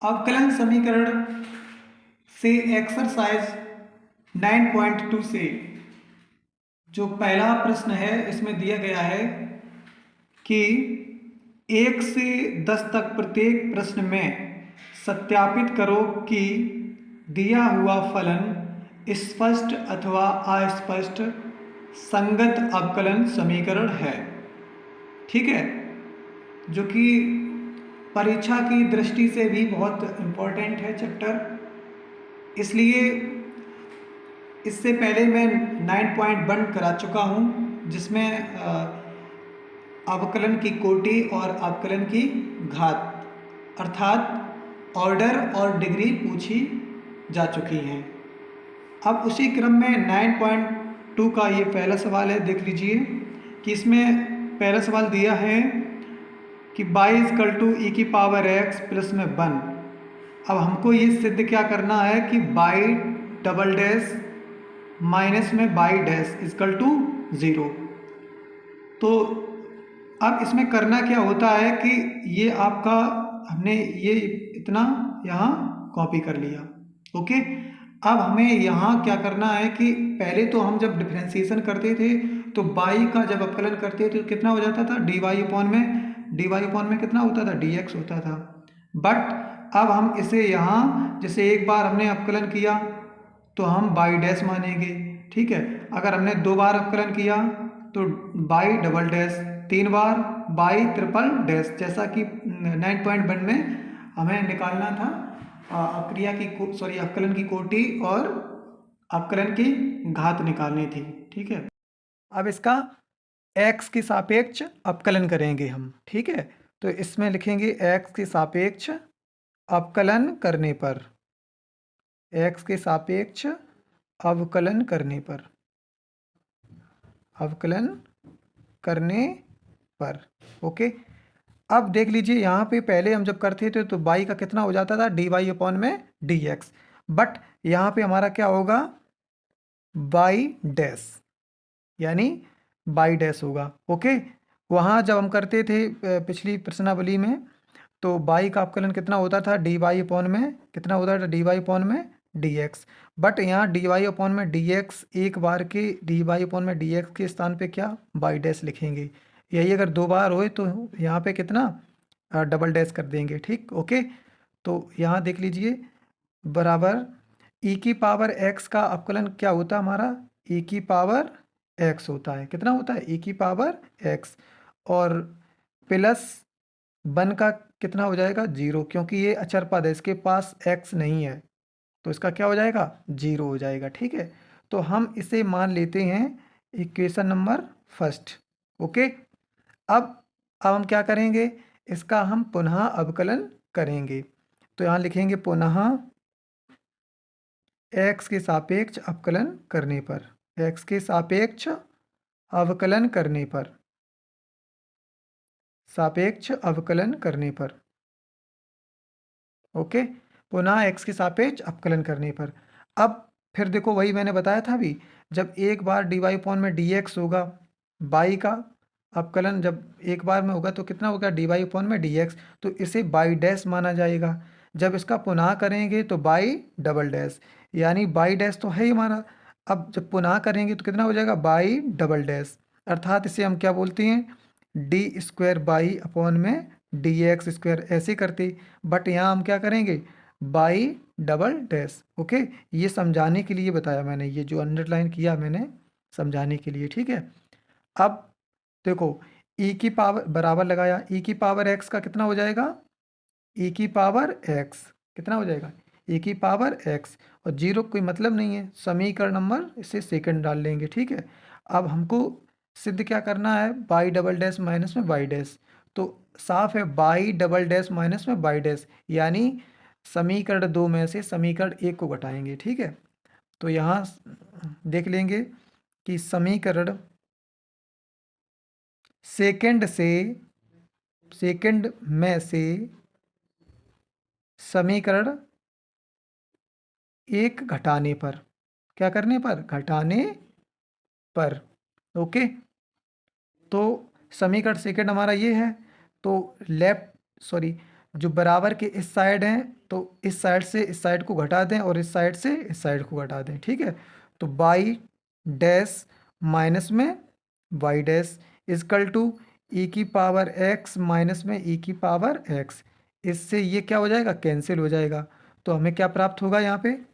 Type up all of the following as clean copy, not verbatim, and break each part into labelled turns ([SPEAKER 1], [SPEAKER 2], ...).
[SPEAKER 1] अवकलन समीकरण से एक्सरसाइज 9.2 से जो पहला प्रश्न है इसमें दिया गया है कि 1 से 10 तक प्रत्येक प्रश्न में सत्यापित करो कि दिया हुआ फलन स्पष्ट अथवा अस्पष्ट संगत अवकलन समीकरण है। ठीक है, जो कि परीक्षा की दृष्टि से भी बहुत इम्पोर्टेंट है चैप्टर। इसलिए इससे पहले मैं 9.1 करा चुका हूँ, जिसमें अवकलन की कोटि और अवकलन की घात अर्थात ऑर्डर और डिग्री पूछी जा चुकी हैं। अब उसी क्रम में 9.2 का ये पहला सवाल है, देख लीजिए कि इसमें पहला सवाल दिया है कि y = e की पावर x प्लस में 1। अब हमको ये सिद्ध क्या करना है कि y डबल डैश माइनस में y डैश इक्वल टू 0। तो अब इसमें करना क्या होता है कि ये आपका हमने ये इतना यहाँ कॉपी कर लिया। ओके, अब हमें यहाँ क्या करना है कि पहले तो हम जब डिफरेंशिएशन करते थे तो y का जब अवकलन करते थे तो कितना हो जाता था, dy अपॉन में कितना होता था, dx होता था। बट अब हम इसे यहाँ जैसे एक बार हमने अवकलन किया तो हम y डैश मानेंगे। ठीक है, अगर हमने 2 बार अवकलन किया तो y डबल डैश, 3 बार y ट्रिपल डैश, जैसा कि 9.1 में हमें निकालना था अवकलन की कोटि और अवकलन की घात निकालनी थी। ठीक है, अब इसका x के सापेक्ष अवकलन करेंगे हम। ठीक है, तो इसमें लिखेंगे x के सापेक्ष अवकलन करने पर, x के सापेक्ष अवकलन करने पर, अवकलन करने पर। ओके, अब देख लीजिए यहाँ पे पहले हम जब करते थे तो y का कितना हो जाता था, dy अपॉन में dx। बट यहाँ पे हमारा क्या होगा, y डैश, यानी y डैश होगा। ओके, वहाँ जब हम करते थे पिछली प्रश्नावली में तो y का अवकलन कितना होता था, dy अपॉन में कितना होता था, dy अपॉन में dx। बट यहाँ dy अपॉन में dx एक बार के dy अपॉन में dx के स्थान पे क्या y डैश लिखेंगे। यही अगर 2 बार होए तो यहाँ पे कितना डबल डैश कर देंगे। ठीक, ओके, तो यहाँ देख लीजिए बराबर e की पावर x का अवकलन क्या होता है हमारा, e की पावर x होता है। कितना होता है, e की पावर x, और प्लस 1 का कितना हो जाएगा, 0, क्योंकि ये अचर पद है, इसके पास x नहीं है तो इसका क्या हो जाएगा, 0 हो जाएगा। ठीक है, तो हम इसे मान लेते हैं इक्वेशन नंबर फर्स्ट। ओके, अब हम क्या करेंगे, इसका हम पुनः अवकलन करेंगे। तो यहाँ लिखेंगे पुनः x के सापेक्ष अवकलन करने पर, x के सापेक्ष अवकलन करने पर, सापेक्ष अवकलन करने पर। ओके, पुनः x के सापेक्ष अवकलन करने पर। अब फिर देखो वही मैंने बताया था अभी, जब एक बार dy अपॉन में dx होगा, y का अवकलन जब एक बार में होगा तो कितना होगा, dy अपॉन में dx, तो इसे y डैश माना जाएगा। जब इसका पुनः करेंगे तो y डबल डैश, यानी y डैश तो है ही हमारा। अब जब पुनः करेंगे तो कितना हो जाएगा, y डबल डैश, अर्थात इसे हम क्या बोलते हैं, डी स्क्वायर बाई अपॉन में dx स्क्वायर, ऐसे करते। बट यहाँ हम क्या करेंगे, बाई डबल डैश। ओके, ये समझाने के लिए बताया मैंने, ये जो अंडरलाइन किया मैंने समझाने के लिए। ठीक है, अब देखो e की पावर बराबर लगाया, e की पावर x का कितना हो जाएगा, e की पावर x कितना हो जाएगा, e की पावर x, और 0 कोई मतलब नहीं है, समीकरण नंबर इसे सेकंड डाल लेंगे। ठीक है, अब हमको सिद्ध क्या करना है, y डबल डैश माइनस में y डैश, तो साफ है y डबल डैश माइनस में y डैश, यानी समीकरण 2 में से समीकरण 1 को घटाएंगे। ठीक है, तो यहाँ देख लेंगे कि समीकरण सेकंड में से समीकरण 1 घटाने पर, क्या करने पर, घटाने पर। ओके, तो समीकरण सेकंड हमारा ये है, तो जो बराबर के इस साइड हैं तो इस साइड से इस साइड को घटा दें और इस साइड से इस साइड को घटा दें, ठीक है। तो बाई डैश माइनस में वाई डैश इजकल टू ई की पावर एक्स माइनस में ई की पावर एक्स, इससे ये क्या हो जाएगा, कैंसिल हो जाएगा। तो हमें क्या प्राप्त होगा यहाँ पे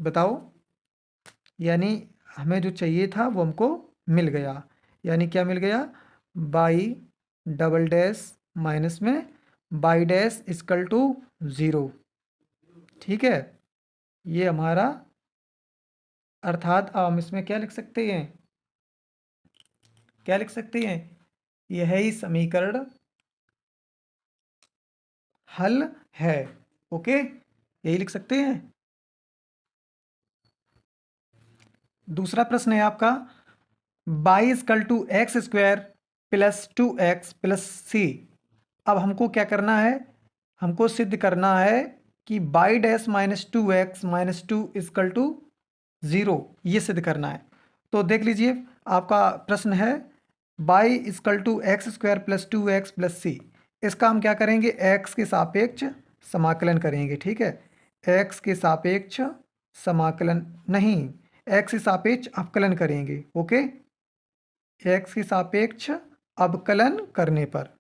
[SPEAKER 1] बताओ, यानी हमें जो चाहिए था वो हमको मिल गया। यानी क्या मिल गया, बाई डबल डैश माइनस में y dash equal to zero, ठीक है। ये हमारा अर्थात हम इसमें क्या लिख सकते हैं, क्या लिख सकते हैं, यह ही समीकरण हल है। ओके, यही लिख सकते हैं। दूसरा प्रश्न है आपका, y equal to x square plus 2x plus C. अब हमको क्या करना है, हमको सिद्ध करना है कि y dash minus 2x minus 2 equal to zero, ये सिद्ध करना है। तो देख लीजिए आपका प्रश्न है y equal to x square plus 2x plus C. इसका हम क्या करेंगे, x के सापेक्ष समाकलन करेंगे, ठीक है। x के सापेक्ष समाकलन नहीं, x के सापेक्ष अवकलन करेंगे। ओके, x के सापेक्ष अवकलन करने पर,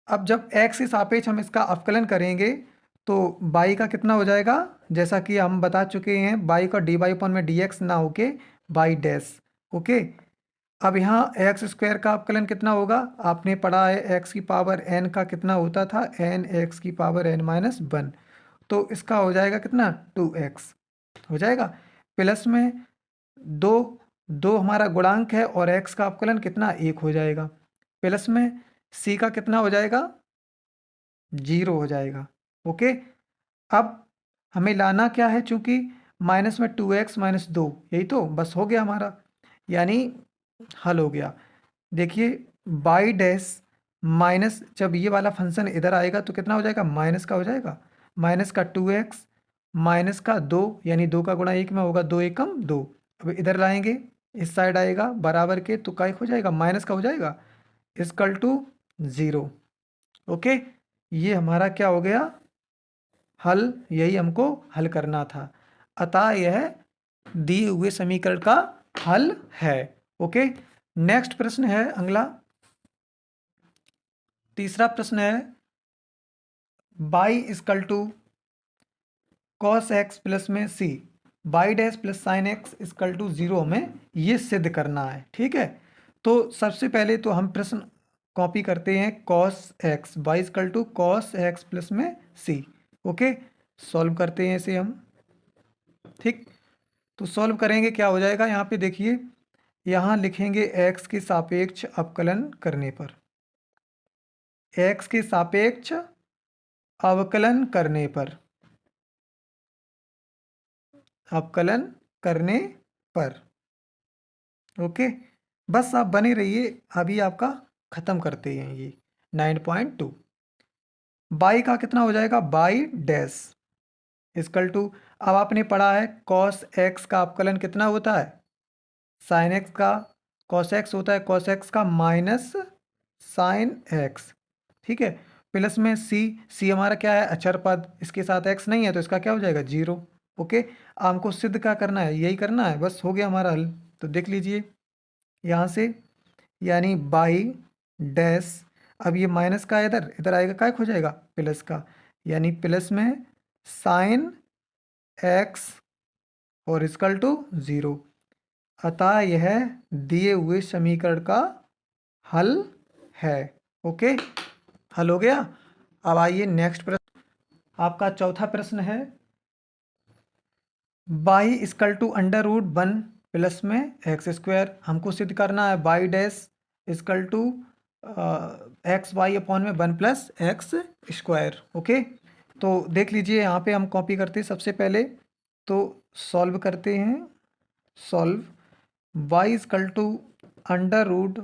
[SPEAKER 1] अब जब x के सापेक्ष हम इसका अवकलन करेंगे तो बाई का कितना हो जाएगा, जैसा कि हम बता चुके हैं बाई का डी बाई अपॉन में डी एक्स ना होके बाई डैश। ओके, अब यहाँ एक्स स्क्वायर का अवकलन कितना होगा, आपने पढ़ा है एक्स की पावर एन का कितना होता था, एन एक्स की पावर एन माइनस वन। तो इसका हो जाएगा कितना, 2x हो जाएगा, प्लस में दो दो हमारा गुणांक है और x का अवकलन कितना, 1 हो जाएगा, प्लस में c का कितना हो जाएगा, 0 हो जाएगा। ओके, अब हमें लाना क्या है, चूंकि माइनस में 2x माइनस 2, यही तो बस हो गया हमारा, यानी हल हो गया। देखिए बाई डैश माइनस, जब ये वाला फंक्शन इधर आएगा तो कितना हो जाएगा, माइनस का हो जाएगा, माइनस का 2x माइनस का 2, यानी 2 का गुणा 1 में होगा, 2 एकम 2। अब इधर लाएंगे, इस साइड आएगा बराबर के, तो का हो जाएगा, माइनस का हो जाएगा, इजकल टू 0। ओके, ये हमारा क्या हो गया, हल, यही हमको हल करना था। अतः यह दिए हुए समीकरण का हल है। ओके, नेक्स्ट प्रश्न है अगला, तीसरा प्रश्न है y equal to cos x plus में C y dash plus sine x equal to 0 हमें ये सिद्ध करना है, ठीक है। तो सबसे पहले तो हम प्रश्न कॉपी करते हैं, cos x y equal to cos x plus में सी। ओके, सॉल्व करते हैं इसे हम, ठीक। तो सॉल्व करेंगे, क्या हो जाएगा, यहाँ पे देखिए, यहाँ लिखेंगे x के सापेक्ष अवकलन करने पर, x के सापेक्ष अवकलन करने पर, अवकलन करने पर। ओके, बस आप बने रहिए, अभी आपका खत्म करते हैं ये 9.2। बाई का कितना हो जाएगा, बाई डैश इजकल टू, अब आपने पढ़ा है कॉस एक्स का अवकलन कितना होता है, साइन एक्स का कॉस एक्स होता है, कॉस एक्स का माइनस साइन एक्स, ठीक है। प्लस में सी हमारा क्या है, अचर पद, इसके साथ एक्स नहीं है तो इसका क्या हो जाएगा, 0। ओके, हमको सिद्ध क्या करना है, यही करना है, बस हो गया हमारा हल। तो देख लीजिए यहाँ से, यानी बाई डैश, अब ये माइनस का इधर इधर आएगा, क्या हो जाएगा, प्लस का, यानी प्लस में साइन एक्स और इजकल टू 0। अतः यह दिए हुए समीकरण का हल है। ओके, हल हो गया। अब आइए नेक्स्ट प्रश्न, आपका चौथा प्रश्न है y equal to under root 1 plus में एक्स स्क्वायर, हमको सिद्ध करना है y dash equal to x y upon में 1 प्लस एक्स स्क्वायर। ओके, तो देख लीजिए यहाँ पे हम कॉपी करते हैं सबसे पहले, तो सॉल्व करते हैं, solve y equal to under root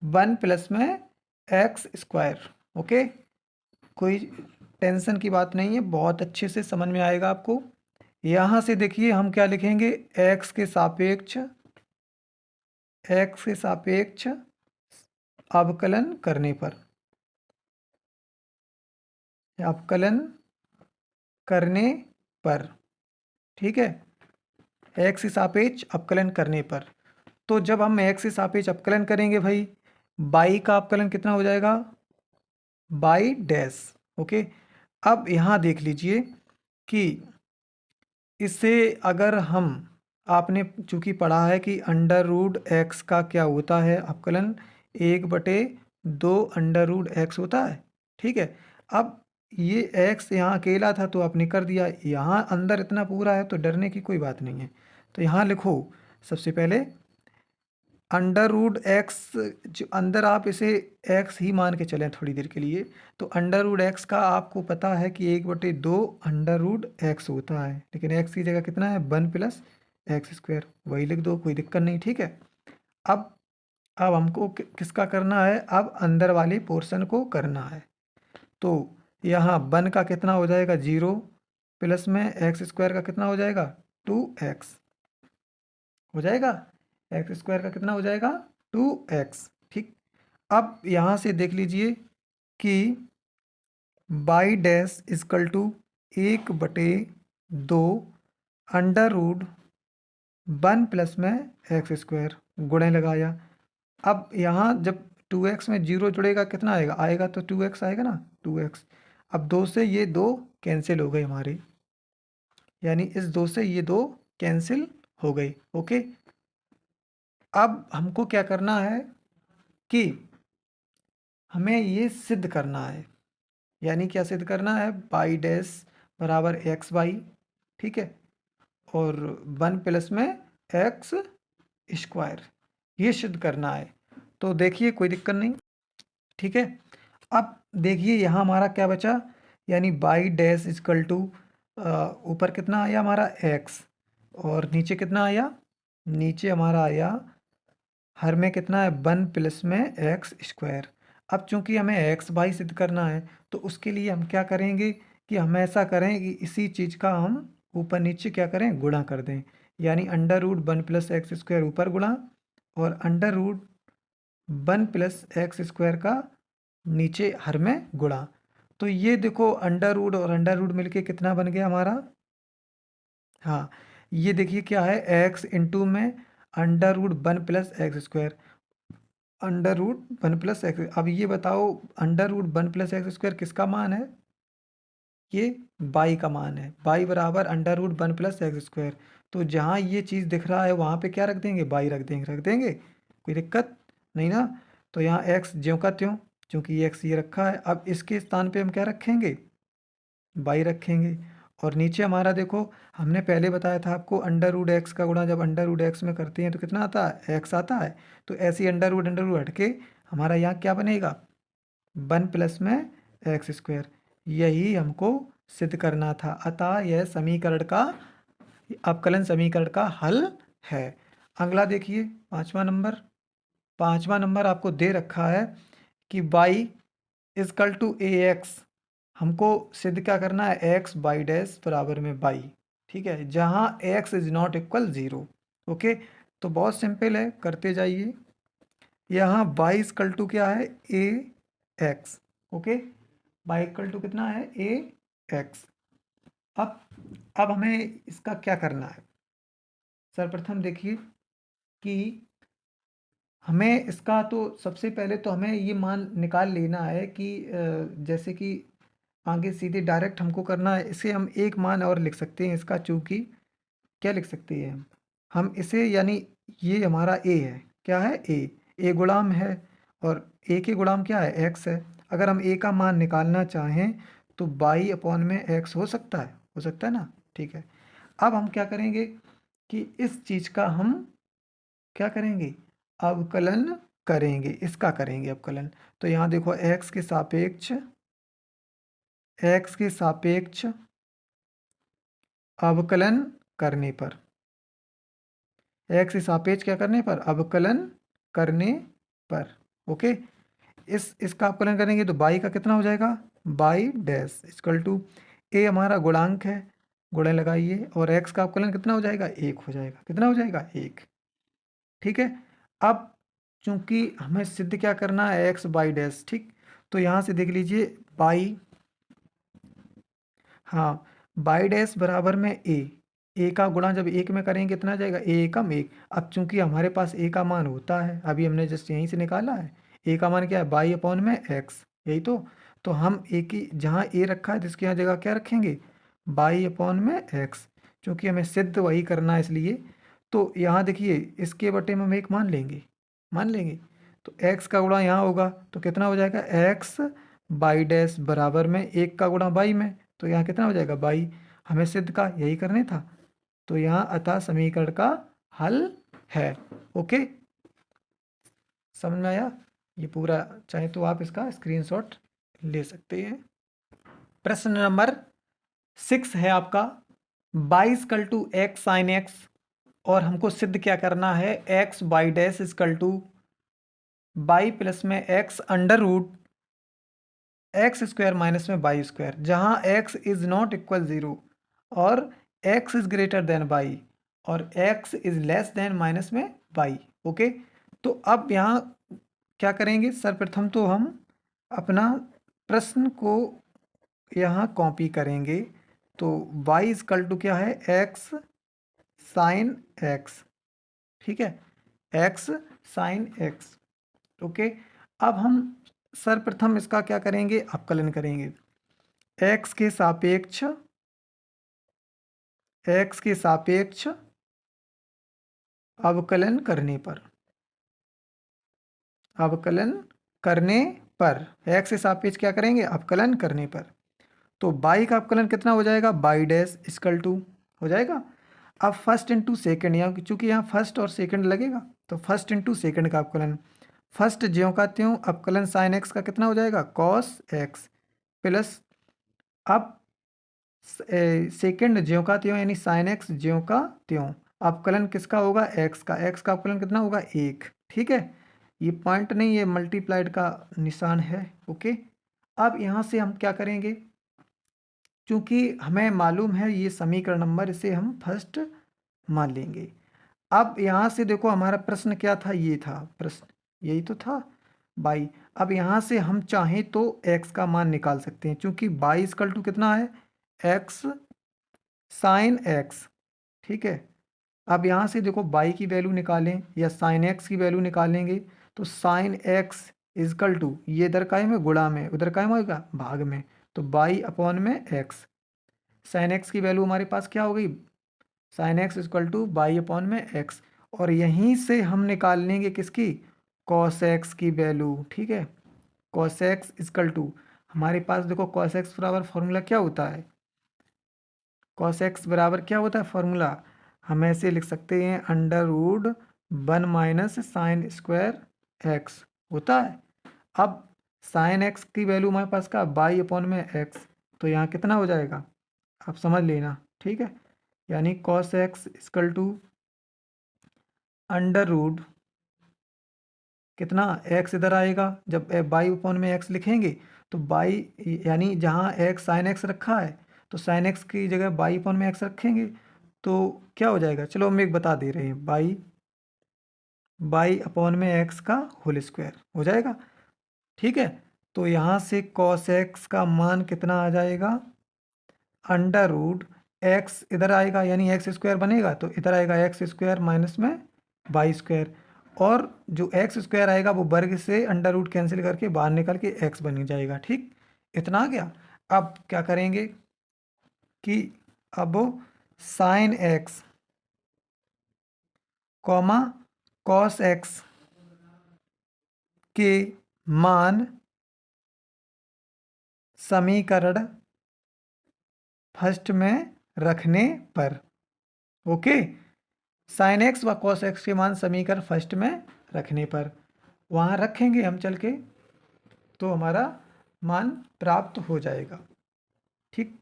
[SPEAKER 1] 1 plus में एक्स स्क्वायर। ओके, कोई टेंशन की बात नहीं है, बहुत अच्छे से समझ में आएगा आपको। यहाँ से देखिए हम क्या लिखेंगे, एक्स के सापेक्ष अवकलन करने पर, अवकलन करने पर, ठीक है, एक्स के सापेक्ष अवकलन करने पर। तो जब हम एक्स के सापेक्ष अवकलन करेंगे भाई, बाई का अवकलन कितना हो जाएगा, बाई डैश। ओके, अब यहाँ देख लीजिए कि इससे अगर हम, आपने चूंकि पढ़ा है कि अंडर रूट एक्स का क्या होता है अवकलन, 1/2 अंडर रूट एक्स होता है, ठीक है। अब ये एक्स यहाँ अकेला था तो आपने कर दिया, यहाँ अंदर इतना पूरा है तो डरने की कोई बात नहीं है। तो यहाँ लिखो सबसे पहले अंडर रूट एक्स, जो अंदर आप इसे एक्स ही मान के चलें थोड़ी देर के लिए, तो अंडर रूट एक्स का आपको पता है कि 1/2 अंडर रूट एक्स होता है, लेकिन एक्स की जगह कितना है, 1 + x², वही लिख दो, कोई दिक्कत नहीं, ठीक है। अब हमको किसका करना है, अब अंदर वाले पोर्शन को करना है। तो यहाँ 1 का कितना हो जाएगा, 0, प्लस में x² का कितना हो जाएगा, 2x हो जाएगा, x² का कितना हो जाएगा, 2x, ठीक। अब यहाँ से देख लीजिए कि y dash equal to 1/2 under root 1 plus में x², गुणे लगाया। अब यहाँ जब 2x में 0 जुड़ेगा कितना आएगा, आएगा तो 2x आएगा ना, 2x। अब 2 से ये 2 कैंसिल हो गए हमारे, यानी इस 2 से ये 2 कैंसिल हो गई। ओके, अब हमको क्या करना है कि हमें ये सिद्ध करना है, यानी क्या सिद्ध करना है, बाई डैश बराबर एक्स बाई, ठीक है, और 1 प्लस में x², ये सिद्ध करना है। तो देखिए कोई दिक्कत नहीं, ठीक है। अब देखिए यहाँ हमारा क्या बचा, यानी बाई डैश इजकल टू, ऊपर कितना आया हमारा x, और नीचे कितना आया, नीचे हमारा आया हर में कितना है, 1 प्लस में x²। अब चूंकि हमें x बाई सिद्ध करना है तो उसके लिए हम क्या करेंगे कि हम ऐसा करें कि इसी चीज़ का हम ऊपर नीचे क्या करें, गुणा कर दें, यानी अंडर रूट 1 + x² ऊपर गुणा, और अंडर रूट 1 + x² का नीचे हर में गुणा। तो ये देखो अंडर रूट और अंडर रूट मिलके कितना बन गया हमारा, हाँ, ये देखिए क्या है, x इंटू में under root 1 + x², under root 1 + x। अब ये बताओ अंडर रूट 1 + x² किसका मान है, ये बाई का मान है, बाई बराबर अंडर रूट 1 + x²। तो जहाँ ये चीज़ दिख रहा है वहाँ पे क्या रख देंगे, बाई रख देंगे, कोई दिक्कत नहीं ना। तो यहाँ x ज्यों का त्यों, चूँकि x ये रखा है, अब इसके स्थान पे हम क्या रखेंगे, बाई रखेंगे। और नीचे हमारा देखो, हमने पहले बताया था आपको अंडर रूट एक्स का गुणा जब अंडर रूट एक्स में करते हैं तो कितना आता है, एक्स आता है। तो ऐसे ही अंडर रूट हट के हमारा यहाँ क्या बनेगा, 1 प्लस में x²। यही हमको सिद्ध करना था, अतः यह समीकरण का, अवकलन समीकरण का हल है। अगला देखिए, पाँचवा नंबर आपको दे रखा है कि y equal to a x, हमको सिद्ध क्या करना है, एक्स बाई डैश बराबर में बाई, ठीक है, जहाँ x is not equal 0। Okay, तो बहुत सिंपल है, करते जाइए। यहाँ बाई इजकल टू क्या है, A x. Okay, y equal to कितना है, ए एक्स। अब हमें इसका क्या करना है, सर्वप्रथम देखिए कि हमें इसका तो सबसे पहले तो हमें ये मान निकाल लेना है कि जैसे कि आगे सीधे डायरेक्ट हमको करना है, इसे हम एक मान और लिख सकते हैं इसका, चूँकि क्या लिख सकते हैं हम इसे, यानी ये हमारा ए है, क्या है, ए गुलाम है, और ए के गुलाम क्या है, एक्स है। अगर हम ए का मान निकालना चाहें तो बाई अपॉन में एक्स हो सकता है ना, ठीक है। अब हम क्या करेंगे कि इस चीज़ का हम क्या करेंगे, अवकलन करेंगे, इसका करेंगे अवकलन। तो यहाँ देखो एक्स के सापेक्ष अवकलन करने पर, एक्स के सापेक्ष क्या करने पर, अवकलन करने पर। ओके, इसका अवकलन करेंगे तो बाई का कितना हो जाएगा, बाई डैश इक्वल टू, ए हमारा गुणांक है, गुणे लगाइए, और एक्स का अवकलन कितना हो जाएगा, 1 हो जाएगा, कितना हो जाएगा, 1, ठीक है। अब चूंकि हमें सिद्ध क्या करना है, एक्स बाई डैश, ठीक, तो यहाँ से देख लीजिए बाई हाँ, बाई डैश बराबर में ए का गुणा जब एक में करेंगे कितना आ जाएगा, ए एकम एक। अब चूंकि हमारे पास ए का मान होता है, अभी हमने जस्ट यहीं से निकाला है, ए का मान क्या है, बाई अपॉन में एक्स, यही तो हम ए की जहाँ ए रखा है तो इसकी यहाँ जगह क्या रखेंगे, बाई अपॉन में एक्स, चूंकि हमें सिद्ध वही करना है इसलिए। तो यहाँ देखिए इसके बटे में हम एक मान लेंगे तो एक्स का गुणा यहाँ होगा तो कितना हो जाएगा, एक्स बाई डैश बराबर में एक का गुणा बाई में, तो यहाँ कितना हो जाएगा बाई, हमें सिद्ध का यही करने था। तो यहाँ अतः समीकरण का हल है। ओके, समझ में आया, ये पूरा चाहे तो आप इसका स्क्रीनशॉट ले सकते हैं। प्रश्न नंबर 6 है आपका, y equal to x sine x, और हमको सिद्ध क्या करना है, x y dash equal to y plus में x under root x square minus में बाई स्क्वायर, जहाँ x is not equal zero और x is greater than y और x is less than minus में बाई। ओके, तो अब यहाँ क्या करेंगे, सर्वप्रथम तो हम अपना प्रश्न को यहाँ कॉपी करेंगे। तो y इजकल टू क्या है, एक्स साइन एक्स, ठीक है, एक्स साइन एक्स। ओके, अब हम सर्वप्रथम इसका क्या करेंगे, अवकलन करेंगे। एक्स के सापेक्ष अवकलन करने पर एक्स के सापेक्ष क्या करेंगे, अवकलन करने पर, तो बाई का अवकलन कितना हो जाएगा, बाई डैश इजकल टू हो जाएगा। अब फर्स्ट इंटू सेकेंड, यहाँ चूंकि यहाँ फर्स्ट और सेकेंड लगेगा तो फर्स्ट इंटू सेकेंड का अवकलन, फर्स्ट ज्यों का त्यों अवकलन साइन एक्स का कितना हो जाएगा, कॉस एक्स, प्लस अब सेकेंड ज्यों का त्यों यानी साइन एक्स ज्यों का त्यों, अवकलन किसका होगा, एक्स का अवकलन कितना होगा, एक। ठीक है, ये पॉइंट नहीं, ये मल्टीप्लाइड का निशान है। ओके, अब यहाँ से हम क्या करेंगे, क्योंकि हमें मालूम है ये समीकरण नंबर, इसे हम फर्स्ट मान लेंगे। अब यहाँ से देखो हमारा प्रश्न क्या था, ये था प्रश्न, यही तो था बाई। अब यहाँ से हम चाहें तो x का मान निकाल सकते हैं, क्योंकि बाई इजकल टू कितना है, x साइन x, ठीक है। अब यहाँ से देखो बाई की वैल्यू निकालें या साइन x की वैल्यू निकालेंगे तो साइन x इजकल टू, ये इधर का में गुणा में, उधर का होगा भाग में, तो बाई अपॉन में x, साइन x की वैल्यू हमारे पास क्या हो गई, sine x equal two by upon में एक्स, और यहीं से हम निकाल लेंगे किसकी, कॉस एक्स की वैल्यू। ठीक है, कॉस एक्स इक्वल टू, हमारे पास देखो कॉस एक्स बराबर फॉर्मूला क्या होता है, कॉस एक्स बराबर क्या होता है फॉर्मूला, हम ऐसे लिख सकते हैं under root 1 minus sine square x होता है। अब साइन एक्स की वैल्यू हमारे पास का बाई अपॉन में एक्स, तो यहाँ कितना हो जाएगा, आप समझ लेना। ठीक है, यानी cos x equal to under root कितना, एक्स इधर आएगा, जब बाई अपॉन में एक्स लिखेंगे तो बाई यानी जहाँ एक्स साइन एक्स रखा है तो साइन एक्स की जगह बाई अपॉन में एक्स रखेंगे तो क्या हो जाएगा, चलो हम एक बता दे रहे हैं, बाई अपॉन में एक्स का होल स्क्वायर हो जाएगा। ठीक है, तो यहाँ से कॉस एक्स का मान कितना आ जाएगा, अंडर रूट एक्स इधर आएगा यानी एक्स स्क्वायर बनेगा तो इधर आएगा एक्स स्क्वायर माइनस में बाई स्क्वायर, और जो एक्स स्क्वायर आएगा वो वर्ग से अंडर रूट कैंसिल करके बाहर निकल के एक्स बन जाएगा। ठीक, इतना आ गया। अब क्या करेंगे कि अब sine x comma cos x के मान समीकरण फर्स्ट में रखने पर, ओके, साइन एक्स व कॉस एक्स के मान समीकरण फर्स्ट में रखने पर वहाँ रखेंगे हम चल के, तो हमारा मान प्राप्त हो जाएगा। ठीक,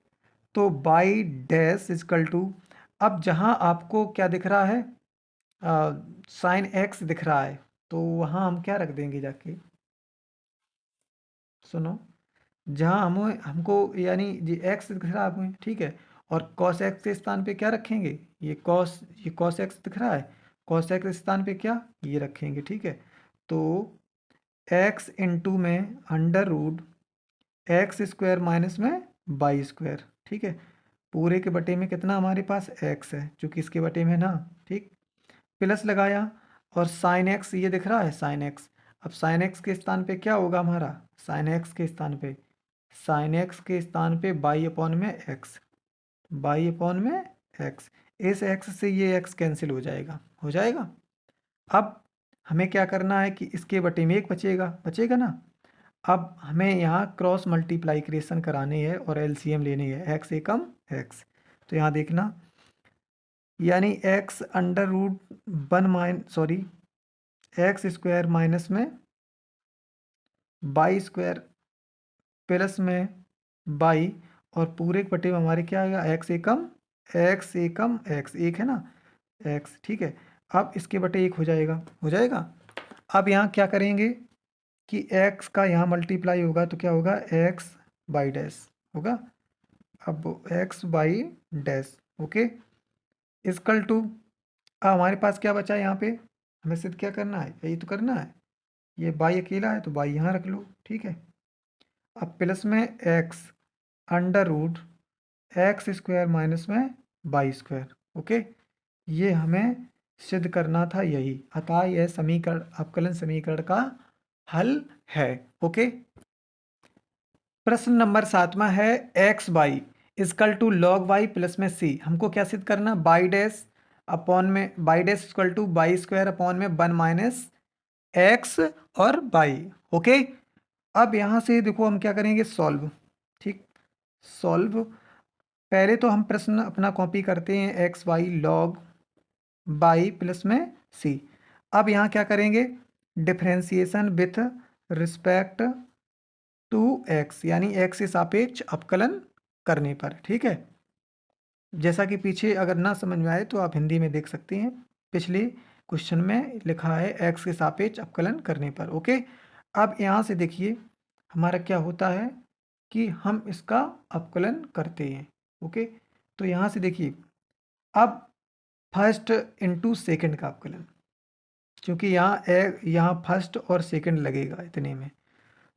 [SPEAKER 1] तो बाई डैश इजकल टू, अब जहाँ आपको क्या दिख रहा है, साइन एक्स दिख रहा है, तो वहाँ हम क्या रख देंगे जाके, सुनो, जहाँ हमको यानी जी एक्स दिख रहा है हमें, ठीक है, और कॉस एक्स के स्थान पे क्या रखेंगे, ये कॉस एक्स दिख रहा है, कॉस एक्स के स्थान पे क्या ये रखेंगे। ठीक है, तो एक्स इंटू में under root x square minus में बाई स्क्वायर, ठीक है। पूरे के बटे में कितना हमारे पास x है, चूँकि इसके बटे में ना, ठीक। प्लस लगाया और साइन एक्स ये दिख रहा है साइन एक्स। अब साइन एक्स के स्थान पे क्या होगा हमारा, साइन एक्स के स्थान पे, साइन एक्स के स्थान पे बाई अपॉन में एक्स, बाई अपॉन में एक्स। इस एक्स से ये एक्स कैंसिल हो जाएगा, हो जाएगा। अब हमें क्या करना है कि इसके बटे में एक बचेगा, बचेगा ना। अब हमें यहाँ क्रॉस मल्टीप्लाइकेशन करानी है और एलसीएम लेनी है, एक्स एकम एक्स। तो यहाँ देखना, यानी x under root x square minus में बाई स्क्वायर प्लस में बाई, और पूरे के बटे में हमारे क्या आएगा, एक्स एकम एक्स, एक है ना एक्स, ठीक है। अब इसके बटे एक हो जाएगा, हो जाएगा। अब यहाँ क्या करेंगे कि x का यहाँ मल्टीप्लाई होगा तो क्या होगा, x बाई डैश होगा। अब x y dash, okay, equal to, अब हमारे पास क्या बचा है यहाँ पे, हमें सिर्फ क्या करना है, यही तो करना है। ये बाई अकेला है तो बाई यहाँ रख लो, ठीक है। अब प्लस में x under root x square minus में बाई स्क्वायर, ओके। ये हमें सिद्ध करना था यही, अतः यह समीकरण अवकलन समीकरण का हल है, ओके। प्रश्न नंबर 7वां है x y equal to log y plus में सी। हमको क्या सिद्ध करना, बाई डैश अपॉन में y dash equal to y square upon में 1 माइनस एक्स और बाई, ओके। अब यहाँ से देखो हम क्या करेंगे, सॉल्व, ठीक, सॉल्व। पहले तो हम प्रश्न अपना कॉपी करते हैं, x y log y plus में सी। अब यहाँ क्या करेंगे, differentiation with respect to x, यानी एक्स से सापेक्ष अवकलन करने पर, ठीक है। जैसा कि पीछे अगर ना समझ में आए तो आप हिंदी में देख सकते हैं, पिछले क्वेश्चन में लिखा है एक्स के सापेक्ष अवकलन करने पर, ओके। अब यहाँ से देखिए हमारा क्या होता है कि हम इसका अवकलन करते हैं, ओके। तो यहाँ से देखिए, अब फर्स्ट इंटू सेकेंड का अवकलन, क्योंकि यहाँ फर्स्ट और सेकेंड लगेगा इतने में,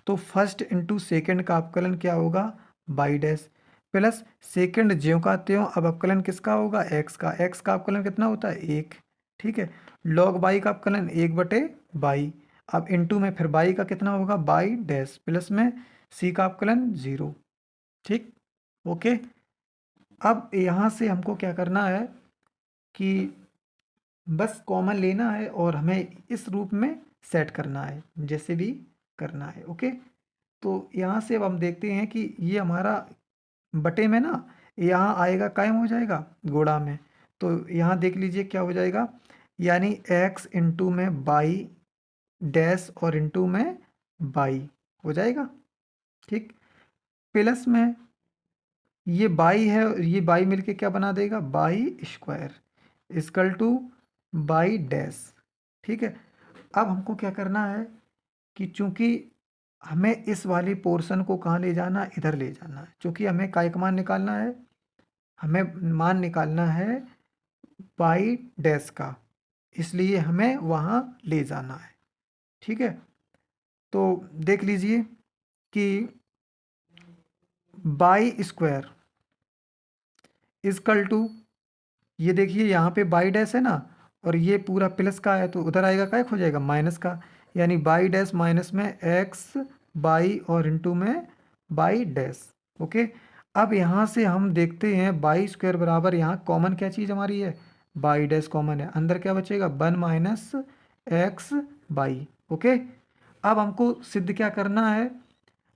[SPEAKER 1] तो फर्स्ट इंटू सेकेंड का अवकलन क्या होगा, बाई डैश प्लस सेकेंड ज्यों का त्यों। अब अवकलन किसका होगा, एक्स का, एक्स का अवकलन कितना होता है, एक, ठीक है। लॉग बाई का अवकलन एक बटे बाई। अब इंटू में फिर बाई का कितना होगा, बाई डैश प्लस में सी का अवकलन 0, ठीक, ओके। अब यहाँ से हमको क्या करना है कि बस कॉमन लेना है और हमें इस रूप में सेट करना है, जैसे भी करना है, ओके। तो यहाँ से अब हम देखते हैं कि ये हमारा बटे में ना, यहाँ आएगा कायम हो जाएगा गुणा में। तो यहाँ देख लीजिए क्या हो जाएगा, यानी x इंटू में बाई डैश और इंटू में बाई हो जाएगा, ठीक। प्लस में ये बाई है, ये बाई मिलके क्या बना देगा, y square equal to y dash, ठीक है। अब हमको क्या करना है कि चूंकि हमें इस वाली पोर्शन को कहाँ ले जाना, इधर ले जाना है, क्योंकि हमें काय का मान निकालना है, हमें मान निकालना है बाई डैश का, इसलिए हमें वहाँ ले जाना है, ठीक है। तो देख लीजिए कि बाई स्क्वायर इजकल टू, ये देखिए यहाँ पे बाई डैश है ना, और ये पूरा प्लस का है तो उधर आएगा क्या हो जाएगा, माइनस का, यानी बाई डैश माइनस में एक्स बाई और इंटू में बाई डैश, ओके। अब यहाँ से हम देखते हैं बाई स्क्वायर बराबर, यहाँ कॉमन क्या चीज़ हमारी है, बाई डैश कॉमन है, अंदर क्या बचेगा, 1 माइनस एक्स बाई, ओके। अब हमको सिद्ध क्या करना है,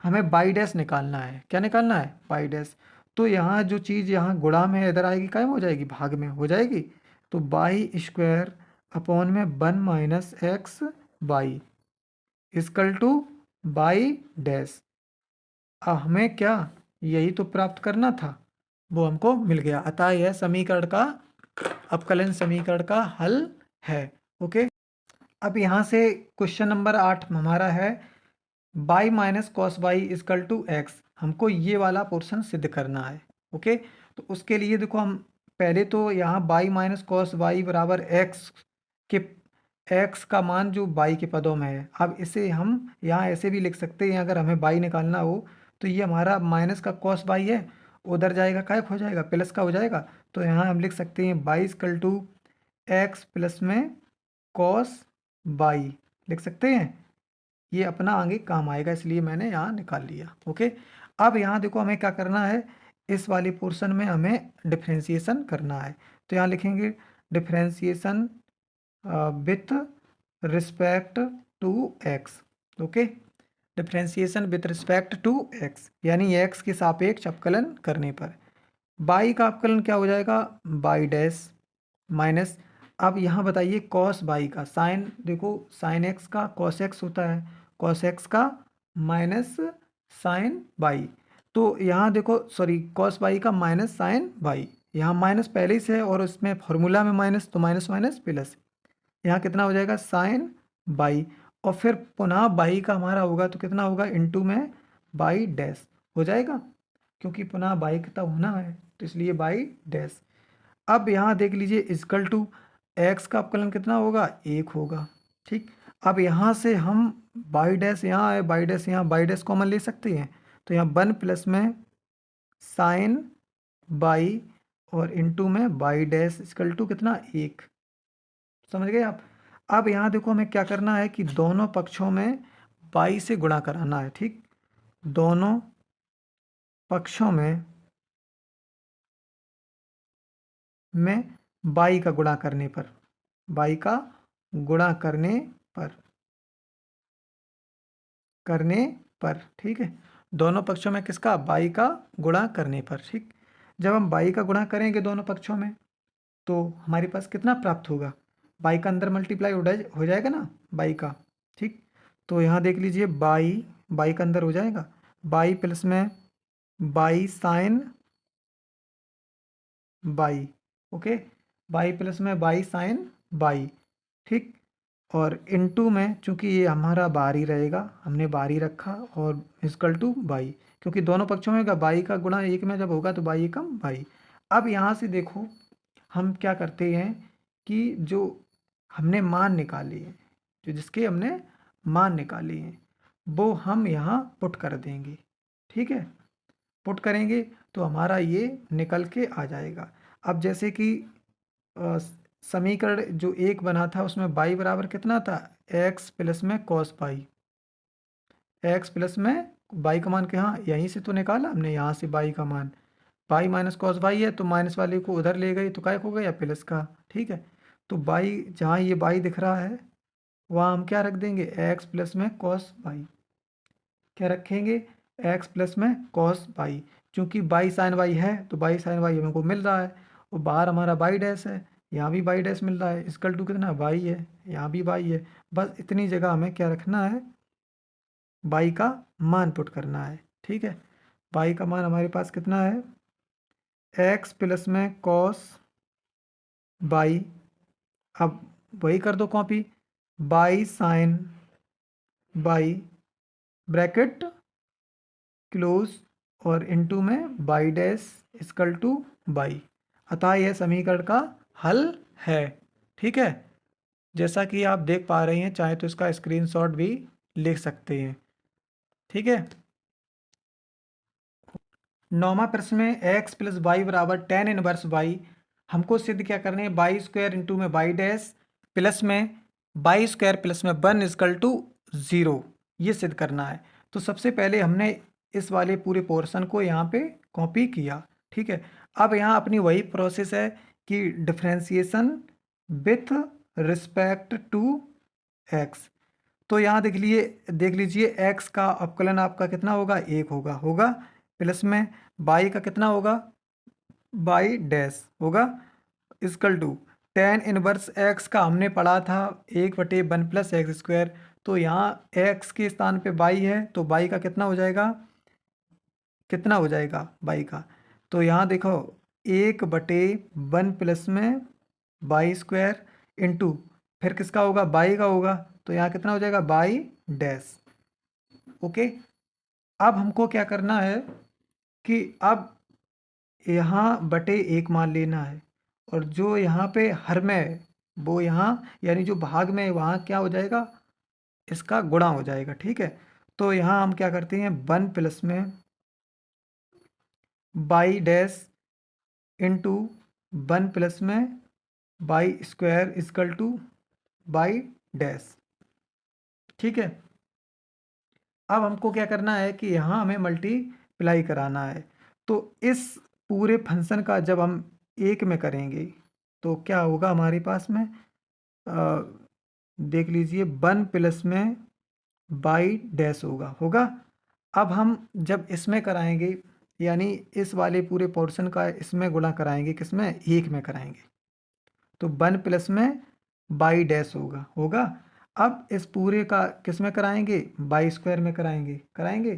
[SPEAKER 1] हमें बाई डैश निकालना है, क्या निकालना है, बाई डैश। तो यहाँ जो चीज़ यहाँ गुणा में इधर आएगी कायम हो जाएगी, भाग में हो जाएगी। तो बाई स्क्वायर अपॉन में 1 minus x y equal to y dash. हमें क्या यही तो प्राप्त करना था, वो हमको मिल गया, अतः यह समीकरण का अवकलन समीकरण का हल है, ओके। अब यहाँ से क्वेश्चन नंबर 8 हमारा है y minus cos y equal to x. हमको ये वाला पोर्शन सिद्ध करना है, ओके। तो उसके लिए देखो हम पहले तो यहाँ बाई माइनस कॉस बाई बराबर एक्स के, एक्स का मान जो बाई के पदों में है, अब इसे हम यहाँ ऐसे भी लिख सकते हैं, अगर हमें बाई निकालना हो तो ये हमारा माइनस का कॉस बाई है उधर जाएगा काय हो जाएगा, प्लस का हो जाएगा। तो यहाँ हम लिख सकते हैं y equal to x plus में कॉस बाई लिख सकते हैं। ये अपना आगे काम आएगा, इसलिए मैंने यहाँ निकाल लिया। ओके, अब यहाँ देखो हमें क्या करना है, इस वाली पोर्शन में हमें डिफ्रेंसिएशन करना है। तो यहाँ लिखेंगे differentiation with respect to x. Okay, differentiation with respect to x यानी एक्स के सापेक्ष अवकलन करने पर बाई का अवकलन क्या हो जाएगा, बाई डैश माइनस। अब यहाँ बताइए कॉस बाई का साइन, देखो साइन एक्स का कॉस एक्स होता है, कॉस एक्स का माइनस साइन बाई। तो यहाँ देखो सॉरी कॉस बाई का माइनस साइन बाई, यहाँ माइनस पहले ही से है और उसमें फॉर्मूला में माइनस, तो माइनस माइनस प्लस, यहाँ कितना हो जाएगा साइन बाई, और फिर पुनः बाई का हमारा होगा तो कितना होगा इनटू में बाई डैश हो जाएगा, क्योंकि पुनः बाई कितना होना है तो इसलिए बाई डैश। अब यहाँ देख लीजिए इक्वल टू एक्स का अवकलन कितना होगा, एक होगा। ठीक, अब यहाँ से हम बाई डैश यहाँ है, बाई डैश यहाँ, बाई डैश कॉमन ले सकते हैं, तो यहाँ वन प्लस में साइन बाई और इनटू में बाई डैश इक्वल टू कितना एक, समझ गए आप। अब यहाँ देखो हमें क्या करना है कि दोनों पक्षों में बाई से गुणा कराना है। ठीक, दोनों पक्षों में बाई का गुणा करने पर, बाई का गुणा करने पर ठीक है, दोनों पक्षों में किसका, बाई का गुणा करने पर। ठीक, जब हम बाई का गुणा करेंगे दोनों पक्षों में तो हमारे पास कितना प्राप्त होगा, बाई का अंदर मल्टीप्लाई हो जाएगा ना बाई का। ठीक, तो यहाँ देख लीजिए बाई का अंदर हो जाएगा, बाई प्लस में by sine by. Okay, by plus में बाई साइन बाई। ठीक, और इनटू में चूंकि ये हमारा बाहर ही रहेगा, हमने बाहर ही रखा, और इक्वल टू बाई, क्योंकि दोनों पक्षों में का बाई का गुणा एक में जब होगा तो बाई एकम बाई। अब यहाँ से देखो हम क्या करते हैं कि जो हमने मान निकाली है, जो जिसके हमने मान निकाली हैं वो हम यहाँ पुट कर देंगे। ठीक है, पुट करेंगे तो हमारा ये निकल के आ जाएगा। अब जैसे कि समीकरण जो एक बना था उसमें बाई बराबर कितना था, एक्स प्लस में कॉस बाई, एक्स प्लस में बाई का मान के यहाँ यहीं से तो निकाला हमने, यहाँ से बाई का मान, बाई माइनस कॉस बाई है तो माइनस वाले को उधर ले गई तो काय हो गया प्लस का। ठीक है, तो बाई जहाँ ये बाई दिख रहा है वहाँ हम क्या रख देंगे, एक्स प्लस में कॉस बाई, क्या रखेंगे, एक्स प्लस में कॉस बाई, चूँकि बाई साइन बाई है तो बाई साइन बाई हमको मिल रहा है, और बाहर हमारा बाई डैश है, यहाँ भी बाई डैश मिल रहा है, इक्वल टू कितना बाई है, यहाँ भी बाई है। बस इतनी जगह हमें क्या रखना है, बाई का मान पुट करना है। ठीक है, बाई का मान हमारे पास कितना है, एक्स प्लस में कॉस बाई, अब वही कर दो copy, by sine by bracket close और इनटू में y dash equal two by, अतः यह समीकरण का हल है। ठीक है, जैसा कि आप देख पा रहे हैं, चाहे तो इसका स्क्रीनशॉट भी लिख सकते हैं। ठीक है, 9वां प्रश्न में एक्स प्लस वाई बराबर टेन इनवर्स बाई, हमको सिद्ध क्या करने हैं, बाई स्क्वायर इंटू में बाई डैश प्लस में बाई स्क्वायर प्लस में वन इक्वल टू ज़ीरो, ये सिद्ध करना है। तो सबसे पहले हमने इस वाले पूरे पोर्शन को यहाँ पे कॉपी किया। ठीक है, अब यहाँ अपनी वही प्रोसेस है कि differentiation with respect to x. तो यहाँ देख लीजिए एक्स का अवकलन आपका कितना होगा, एक होगा प्लस में बाई का कितना होगा, बाई डैश होगा equal to tan inverse x का हमने पढ़ा था 1/1 प्लस एक्स स्क्वायर, तो यहाँ एक्स के स्थान पे बाई है तो बाई का कितना हो जाएगा बाई का, तो यहाँ देखो 1/1 प्लस में बाई स्क्वायर इंटू फिर किसका होगा, बाई का होगा, तो यहाँ कितना हो जाएगा बाई डैश। ओके, अब हमको क्या करना है कि अब यहाँ बटे एक मान लेना है, और जो यहाँ पे हर में है वो यहाँ यानी जो भाग में है वहाँ क्या हो जाएगा, इसका गुणा हो जाएगा। ठीक है, तो यहाँ हम क्या करते हैं 1 प्लस में बाई डैश इंटू 1 प्लस में y square equal to y dash. ठीक है, अब हमको क्या करना है कि यहाँ हमें मल्टीप्लाई कराना है। तो इस पूरे फंक्शन का जब हम एक में करेंगे तो क्या होगा हमारे पास में, देख लीजिए 1 प्लस में बाई डैश होगा। अब हम जब इसमें कराएंगे, यानी इस वाले पूरे पोर्शन का इसमें गुणा कराएंगे, किसमें, एक में कराएंगे, तो 1 प्लस में बाई डैश होगा। अब इस पूरे का किस में कराएंगे, बाई स्क्वायर में कराएंगे।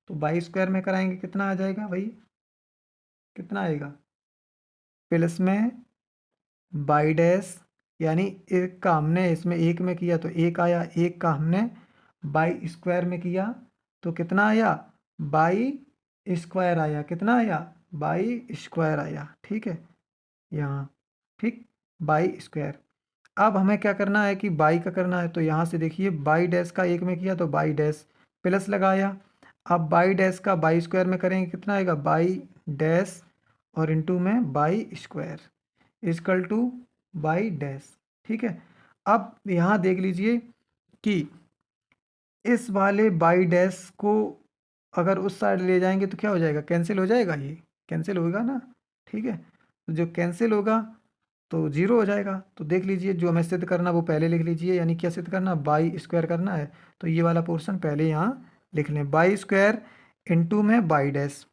[SPEAKER 1] तो बाई स्क्वायर में कराएंगे कितना आ जाएगा भाई, कितना आएगा, प्लस में बाई डैश, यानी एक का हमने इसमें एक में किया तो एक आया, एक का हमने बाई स्क्वायर में किया तो कितना आया, बाई स्क्वायर आया, कितना आया, बाई स्क्वायर आया। ठीक है, यहाँ ठीक, बाई स्क्वायर। अब हमें क्या करना है कि बाई का करना है, तो यहाँ से देखिए बाई डैश का एक में किया तो बाई डैश प्लस लगाया। अब बाई डैश का बाई स्क्वायर में करेंगे कितना आएगा, बाई डैश और इनटू में y square equal to y dash. ठीक है, अब यहाँ देख लीजिए कि इस वाले बाई डैश को अगर उस साइड ले जाएंगे तो क्या हो जाएगा, कैंसिल हो जाएगा, ये कैंसिल होगा ना। ठीक है, तो जो कैंसिल होगा तो जीरो हो जाएगा। तो देख लीजिए जो हमें सिद्ध करना वो पहले लिख लीजिए, यानी क्या सिद्ध करना, बाई स्क्वायर करना है, तो ये वाला पोर्शन पहले यहाँ लिख लें, बाई स्क्वायर इंटू में बाई डैश,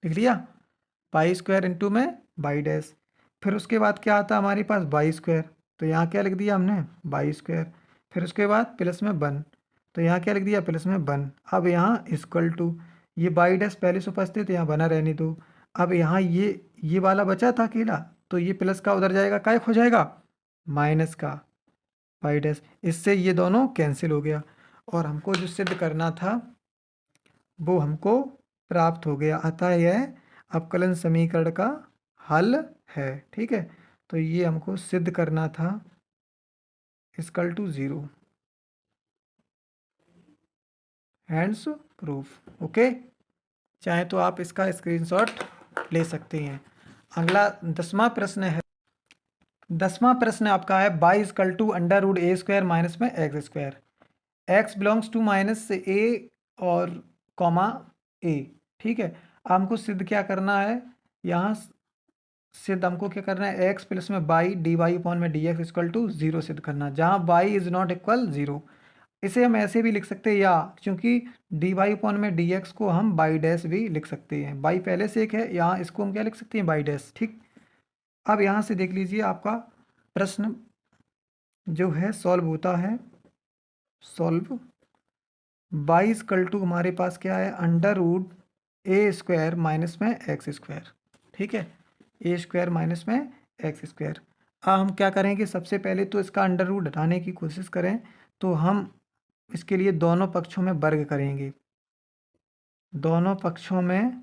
[SPEAKER 1] लिख लिया, बाई स्क्वायर इंटू में बाई डैश। फिर उसके बाद क्या आता है हमारे पास, बाई स्क्वायर, तो यहाँ क्या लिख दिया हमने, बाई स्क्वायर। फिर उसके बाद प्लस में 1, तो यहाँ क्या लिख दिया, प्लस में 1। अब यहाँ इक्वल टू, ये बाई डैश पहले से उपस्थित, यहाँ बना रहने दो। अब यहाँ ये वाला बचा था अकेला, तो ये प्लस का उधर जाएगा, काय हो जाएगा, माइनस का बाई डैश, इससे ये दोनों कैंसिल हो गया। और हमको जो सिद्ध करना था वो हमको प्राप्त हो गया, अतः यह अवकलन समीकरण का हल है। ठीक है, तो ये हमको सिद्ध करना था, equal to 0, hence proof. Okay, चाहे तो आप इसका स्क्रीनशॉट ले सकते हैं। अगला 10वां प्रश्न है। 10वां प्रश्न आपका है, y equal to under root A square minus में x square, x belongs to minus A और कॉमा ए। ठीक है, हमको सिद्ध क्या करना है, यहाँ सिद्ध हमको क्या करना है, एक्स प्लस में बाई डी वाई अपॉन में डी एक्स इक्वल टू 0 सिद्ध करना, जहाँ बाई इज नॉट इक्वल 0। इसे हम ऐसे भी लिख सकते हैं, या क्योंकि डी वाई अपॉन में डी एक्स को हम बाई डैश भी लिख सकते हैं, बाई पहले से एक है, यहाँ इसको हम क्या लिख सकते हैं, बाई डैश। ठीक, अब यहाँ से देख लीजिए आपका प्रश्न जो है सॉल्व होता है, सॉल्व बाई इक्वल टू हमारे पास क्या है, under root A square minus में एक्स स्क्वायर। ठीक है, ए स्क्वायर माइनस में एक्स स्क्वायर। अब हम क्या करेंगे, सबसे पहले तो इसका अंडर रूट हटाने की कोशिश करें, तो हम इसके लिए दोनों पक्षों में वर्ग करेंगे, दोनों पक्षों में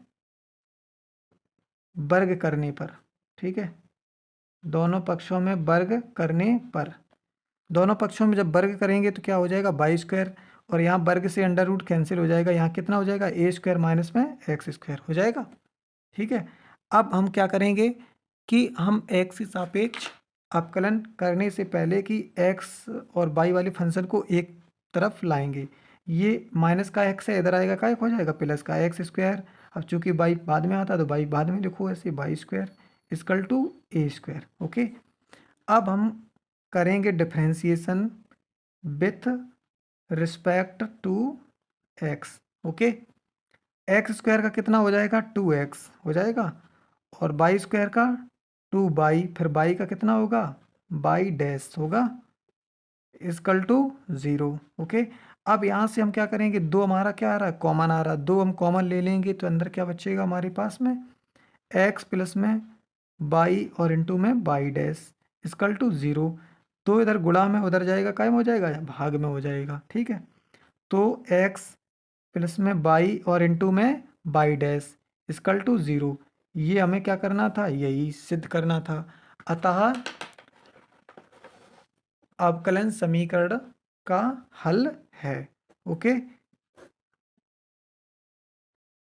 [SPEAKER 1] वर्ग करने पर। ठीक है, दोनों पक्षों में वर्ग करने पर, दोनों पक्षों में जब वर्ग करेंगे तो क्या हो जाएगा, बाई स्क्वायर, और यहाँ वर्ग से अंडर रूट कैंसिल हो जाएगा, यहाँ कितना हो जाएगा, ए स्क्वायर माइनस में एक्स स्क्वायर हो जाएगा। ठीक है, अब हम क्या करेंगे कि हम एक्स के सापेक्ष अवकलन करने से पहले कि एक्स और बाई वाले फंक्शन को एक तरफ लाएंगे, ये माइनस का एक्स है, इधर आएगा क्या हो जाएगा, प्लस का एक्स स्क्वायर। अब चूंकि बाई बाद में आता तो बाई बाद में लिखो, ऐसे y square equal to a square. Okay, अब हम करेंगे differentiation with respect to x. Okay, x square का कितना हो जाएगा, 2x हो जाएगा, और बाई स्क्वायर का 2y, फिर बाई का कितना होगा, बाई डैश होगा इक्वल टू 0। ओके, अब यहाँ से हम क्या करेंगे, दो हमारा क्या आ रहा है, कॉमन आ रहा है, दो हम कॉमन ले लेंगे तो अंदर क्या बचेगा हमारे पास में, x प्लस में बाई और इंटू में बाई डैश इक्वल टू 0। तो इधर गुणा में उधर जाएगा, कायम हो जाएगा, भाग में हो जाएगा। ठीक है, तो x प्लस में बाई और इंटू में बाई डैश इक्वल टू 0, ये हमें क्या करना था, यही सिद्ध करना था। अतः अवकलन समीकरण का हल है। ओके,